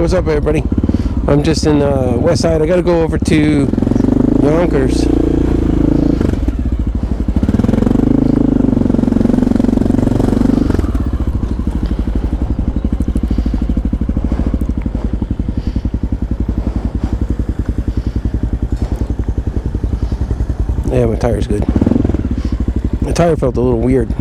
what's up, everybody? I'm just in West Side. I gotta go over to Yonkers. Yeah, my tire's good. My tire felt a little weird.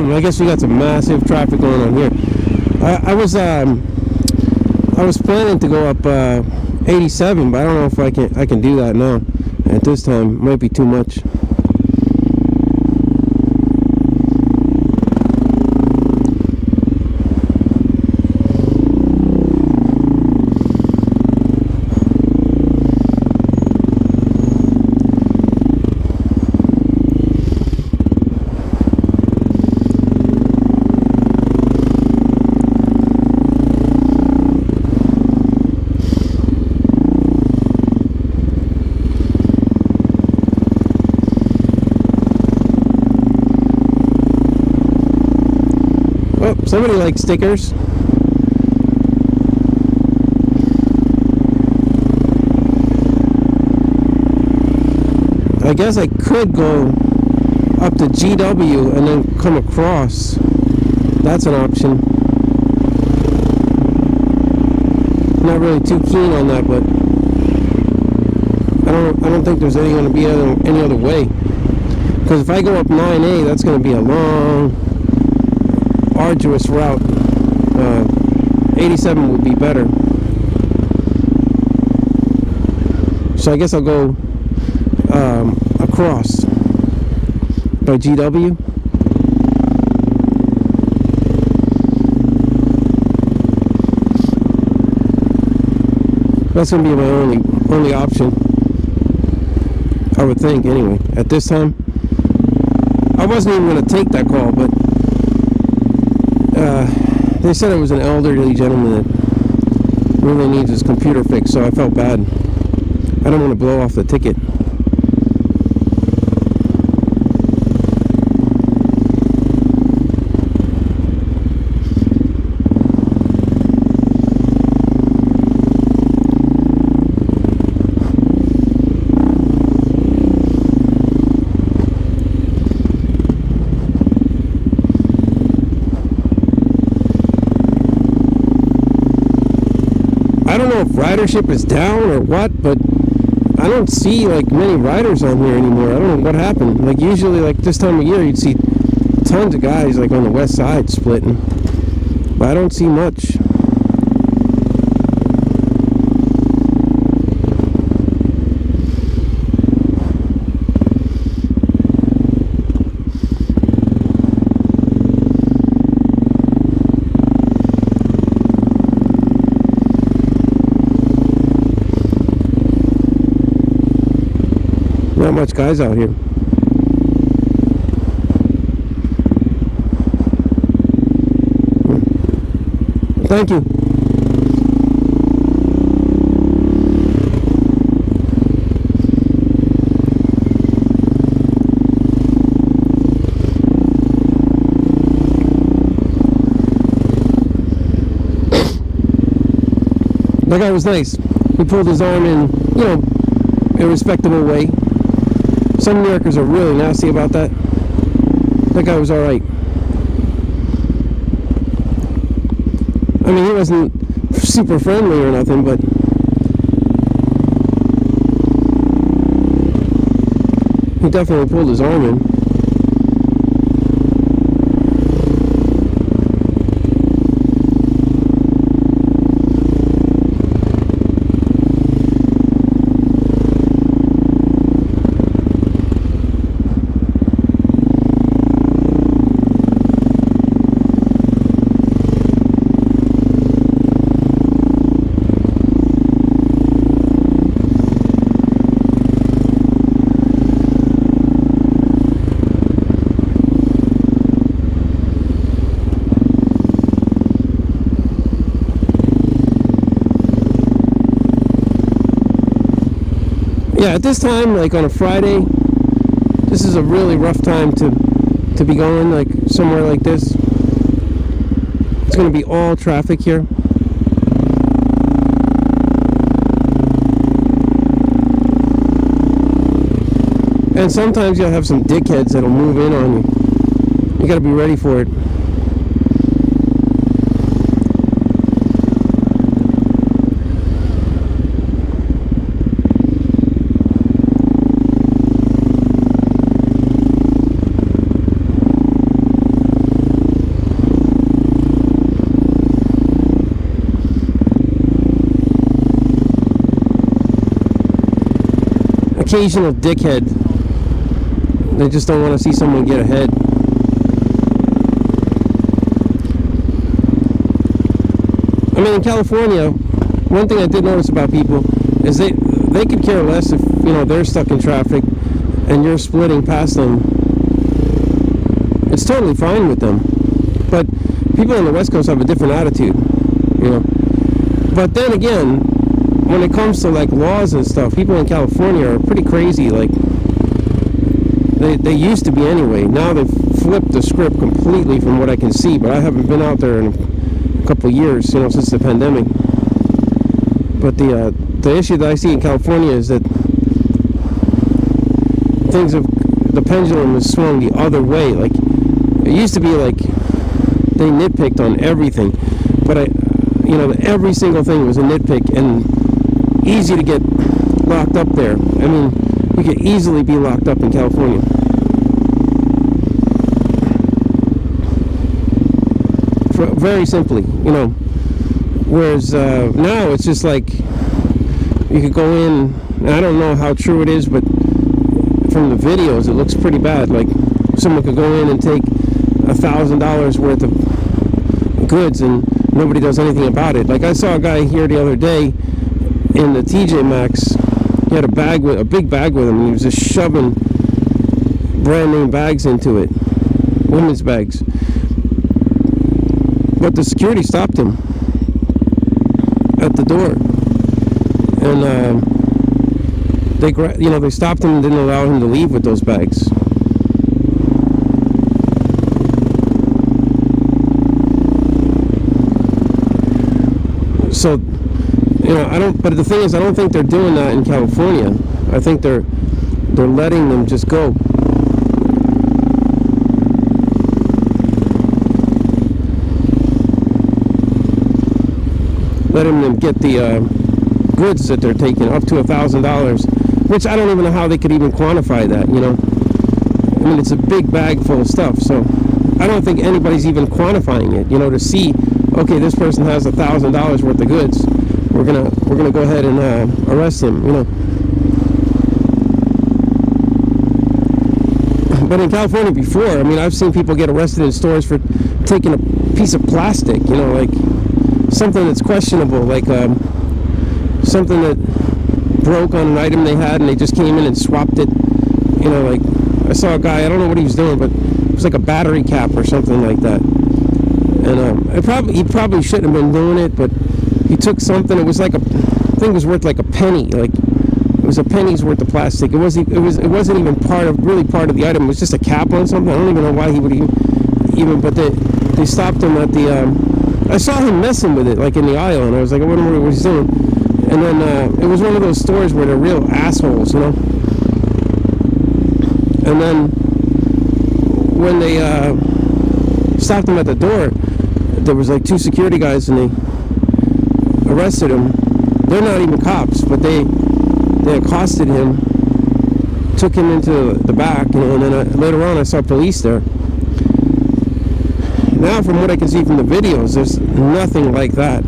I guess we got some massive traffic going on here. I was planning to go up 87, but I don't know if I can do that now. At this time, might be too much. Oh, somebody likes stickers. I guess I could go up to GW and then come across. That's an option. Not really too keen on that, but I don't think there's going to be any other way. Because if I go up 9A, that's going to be a long, arduous route. 87 would be better. So I guess I'll go across by GW. That's going to be my only option, I would think, anyway, at this time. I wasn't even going to take that call, but they said it was an elderly gentleman that really needs his computer fixed, so I felt bad. I don't want to blow off the ticket. I don't know if ridership is down or what, but I don't see like many riders on here anymore. I don't know what happened. Like usually like this time of year you'd see tons of guys like on the west side splitting, but I don't see much. Not much guys out here. Thank you. That guy was nice. He pulled his arm in, you know, a respectable way. Some New Yorkers are really nasty about that. That guy was alright. I mean, he wasn't super friendly or nothing, but he definitely pulled his arm in. yeah, at this time, like on a Friday, this is a really rough time to be going like somewhere like this. It's going to be all traffic here. And sometimes you'll have some dickheads that'll move in on you. You got to be ready for it. Occasional dickhead. They just don't want to see someone get ahead. I mean, in California, one thing I did notice about people is they could care less if, you know, they're stuck in traffic and you're splitting past them. It's totally fine with them. But people on the West Coast have a different attitude, you know. But then again, when it comes to like laws and stuff, people in California are pretty crazy. Like they used to be anyway. Now they've flipped the script completely from what I can see, but I haven't been out there in a couple of years, you know, since the pandemic. But the issue that I see in California is that the pendulum has swung the other way. Like it used to be like they nitpicked on everything, but you know, every single thing was a nitpick and easy to get locked up there. I mean, you could easily be locked up in California. Very simply, you know. Whereas now it's just like you could go in, and I don't know how true it is, but from the videos it looks pretty bad. Like someone could go in and take $1,000 worth of goods and nobody does anything about it. Like I saw a guy here the other day in the TJ Maxx. He had a big bag with him, and he was just shoving brand name bags into it, women's bags. But the security stopped him at the door, and they stopped him and didn't allow him to leave with those bags. So, you know, but the thing is, I don't think they're doing that in California. I think they're letting them just go. Letting them get the goods that they're taking up to $1,000, which I don't even know how they could even quantify that, you know. I mean, it's a big bag full of stuff, so I don't think anybody's even quantifying it, you know, to see, okay, this person has $1,000 worth of goods. We're gonna go ahead and arrest him, you know. But in California before, I mean, I've seen people get arrested in stores for taking a piece of plastic, you know, like something that's questionable, like something that broke on an item they had, and they just came in and swapped it, you know. Like I saw a guy, I don't know what he was doing, but it was like a battery cap or something like that, and he probably shouldn't have been doing it, but he took something. It was like I think it was worth like a penny. Like it was a penny's worth of plastic. It wasn't even part of the item. It was just a cap on something. I don't even know why he would even. But they stopped him at the. I saw him messing with it, like in the aisle, and I was like, I wonder what he's doing. And then it was one of those stores where they're real assholes, you know. And then when they stopped him at the door, there was like two security guys, and they arrested him. They're not even cops, but they accosted him, took him into the back, you know. And then later on, I saw police there. Now, from what I can see from the videos, there's nothing like that.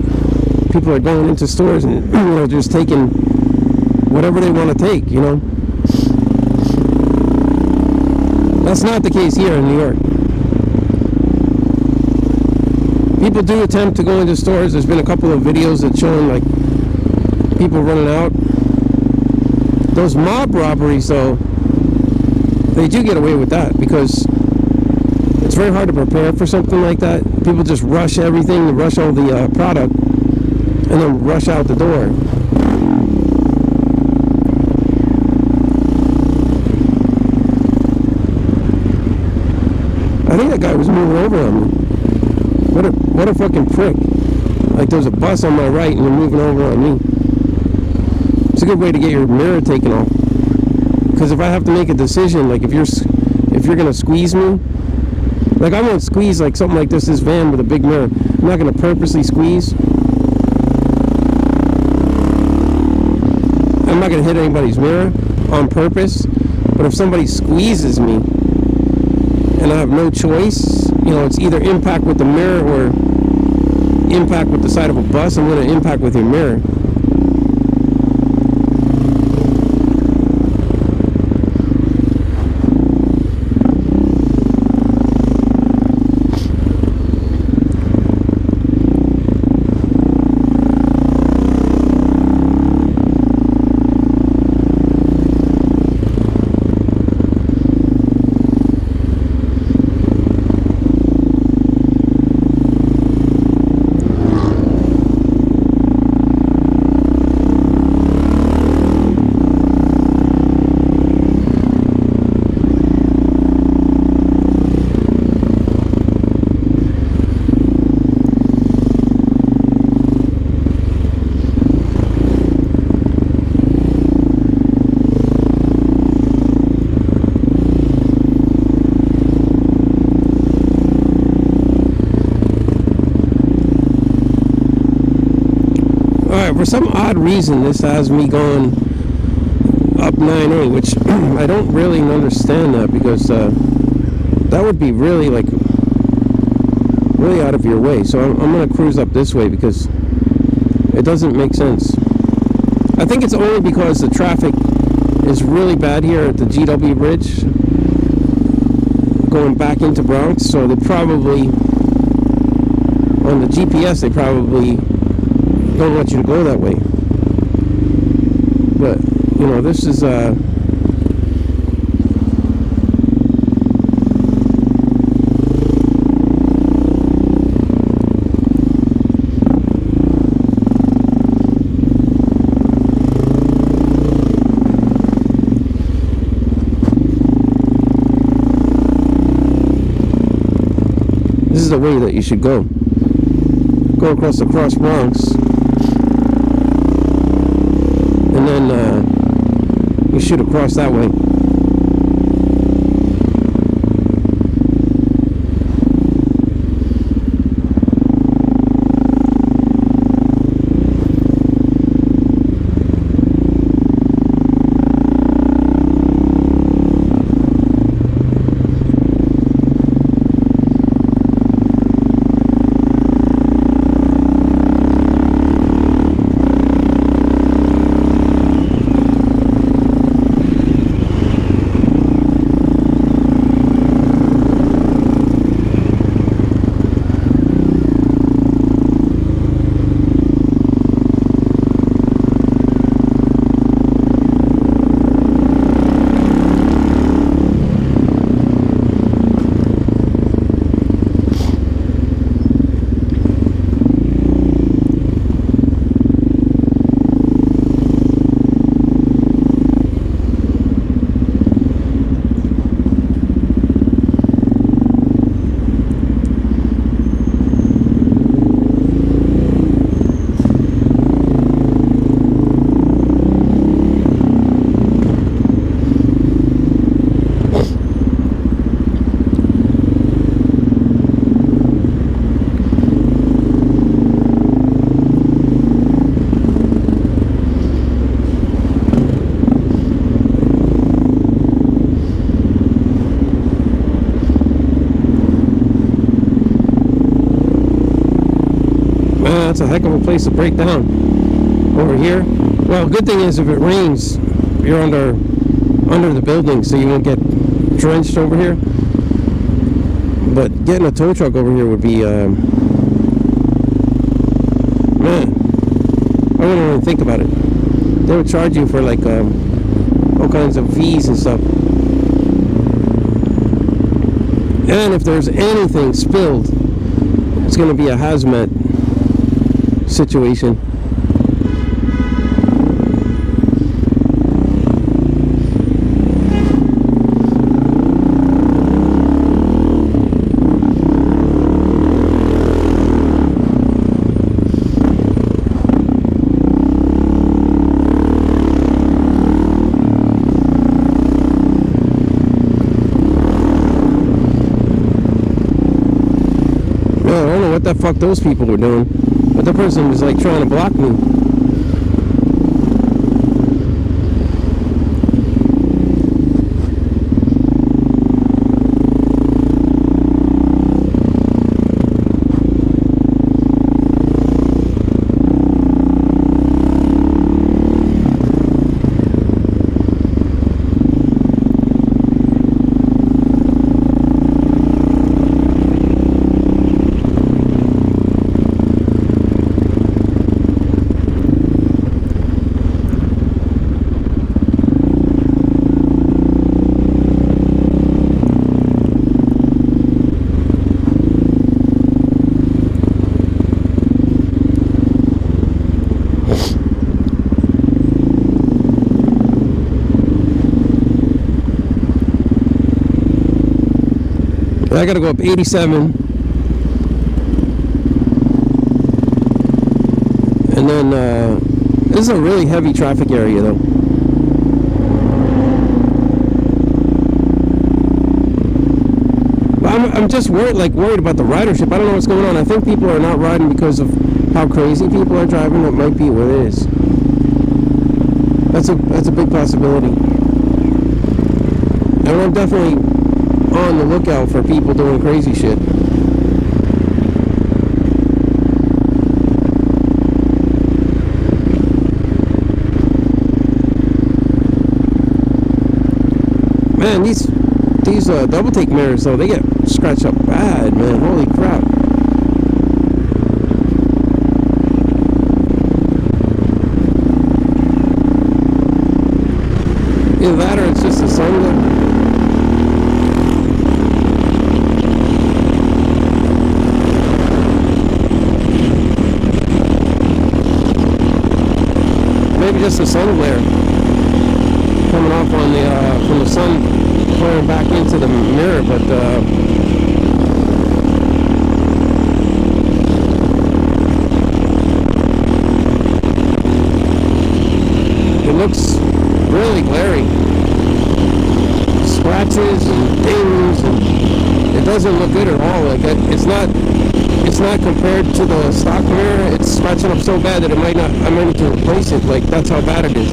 People are going into stores and, you know, just taking whatever they want to take, you know. That's not the case here in New York. People do attempt to go into stores. There's been a couple of videos that showing like people running out. Those mob robberies, though, they do get away with that because it's very hard to prepare for something like that. People just rush everything, rush all the product, and then rush out the door. guy was moving over on me. What a fucking prick. Like there's a bus on my right and you're moving over on me. It's a good way to get your mirror taken off. Because if I have to make a decision, like if you're gonna squeeze me, like I won't squeeze like something like this van with a big mirror. I'm not gonna purposely squeeze. I'm not gonna hit anybody's mirror on purpose. But if somebody squeezes me and I have no choice, you know, it's either impact with the mirror or impact with the side of a bus, I'm gonna impact with your mirror. For some odd reason, this has me going up 9A, which I don't really understand that, because that would be really like really out of your way. So I'm gonna cruise up this way because it doesn't make sense. I think it's only because the traffic is really bad here at the GW Bridge going back into Bronx, so they probably on the GPS they probably don't want you to go that way. But you know, this is this is the way that you should go. Go across the Cross Bronx. And then you shoot across that way. That's a heck of a place to break down over here. Well, good thing is if it rains, you're under the building, so you won't get drenched over here. But getting a tow truck over here would be man, I wouldn't even think about it. They would charge you for like all kinds of fees and stuff. And if there's anything spilled, it's going to be a hazmat situation. what the fuck those people were doing. But the person was like trying to block me. I gotta go up 87. And then, this is a really heavy traffic area though. But I'm just worried about the ridership. I don't know what's going on. I think people are not riding because of how crazy people are driving. That might be what it is. That's a big possibility. And I'm definitely on the lookout for people doing crazy shit. Man, these double take mirrors though, they get scratched up bad, man. Holy crap. Either that or it's just the sun there. Maybe just the sun glare coming off on the from the sun glaring back into the mirror, but it looks really glary. Scratches and dings, and it doesn't look good at all. Like it's not compared to the stock mirror. It's scratching up so bad that I might need to replace it. Like, that's how bad it is.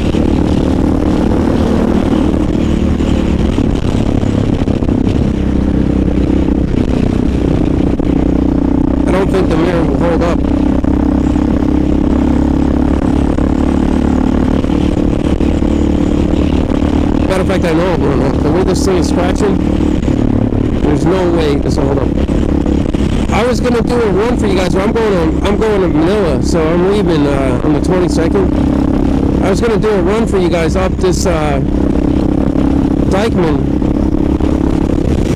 I don't think the mirror will hold up. Matter of fact, I know it won't. The way this thing is scratching, there's no way this will hold up. I was gonna do a run for you guys. I'm going to Manila, so I'm leaving on the 22nd. I was gonna do a run for you guys up this Dykeman.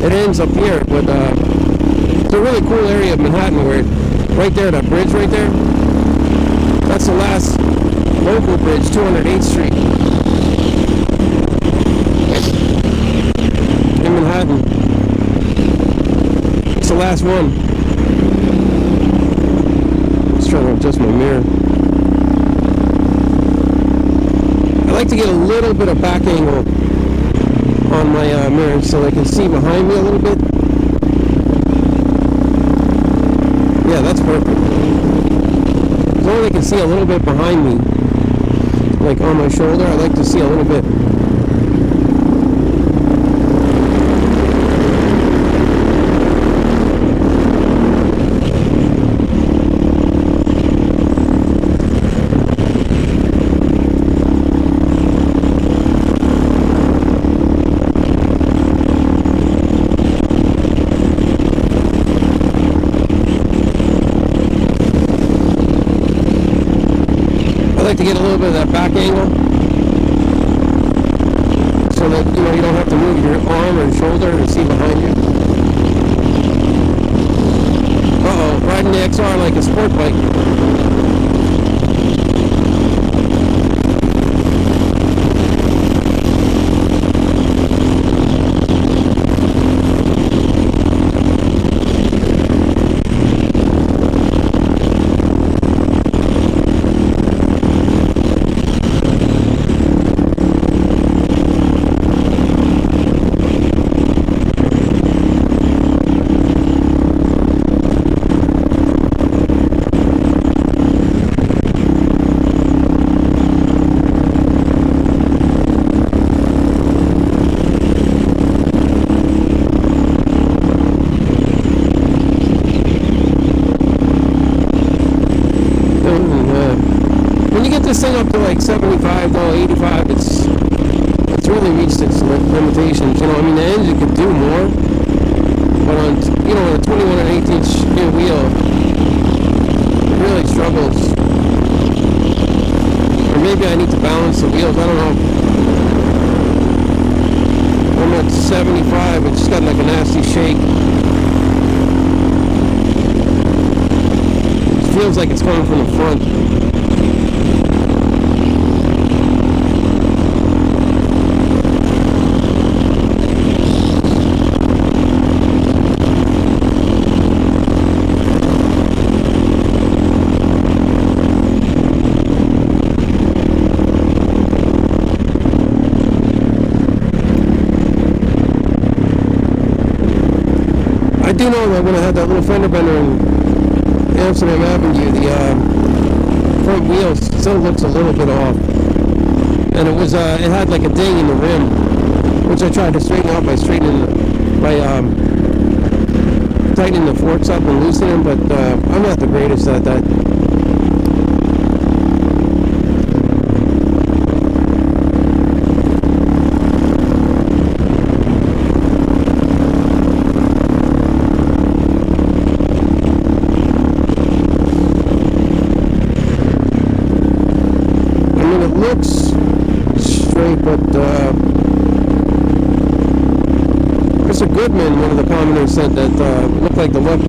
It ends up here, but it's a really cool area of Manhattan where right there, that bridge right there, that's the last local bridge, 208th Street in Manhattan. It's the last one. Trying to adjust my mirror. I like to get a little bit of back angle on my mirror so I can see behind me a little bit. Yeah, that's perfect. As long as I can see a little bit behind me, like on my shoulder, I like to see a little bit. I like to get a little bit of that back angle so that you don't have to move your arm or shoulder and see behind you. Uh-oh, riding the XR like a sport bike. up to like 75, no, 85. It's really reached its limitations. You know, I mean, the engine could do more, but on, you know, on a 21 and 18-inch rear wheel, it really struggles. Or maybe I need to balance the wheels. I don't know. I'm at 75. It just got like a nasty shake. It feels like it's coming from the front. I do know that when I had that little fender bender in Amsterdam Avenue, the front wheel still looks a little bit off, and it had like a ding in the rim, which I tried to straighten out by tightening the forks up and loosening them, but I'm not the greatest at that. Looks straight, but Mr. Goodman, one of the commenters, said that it looked like the left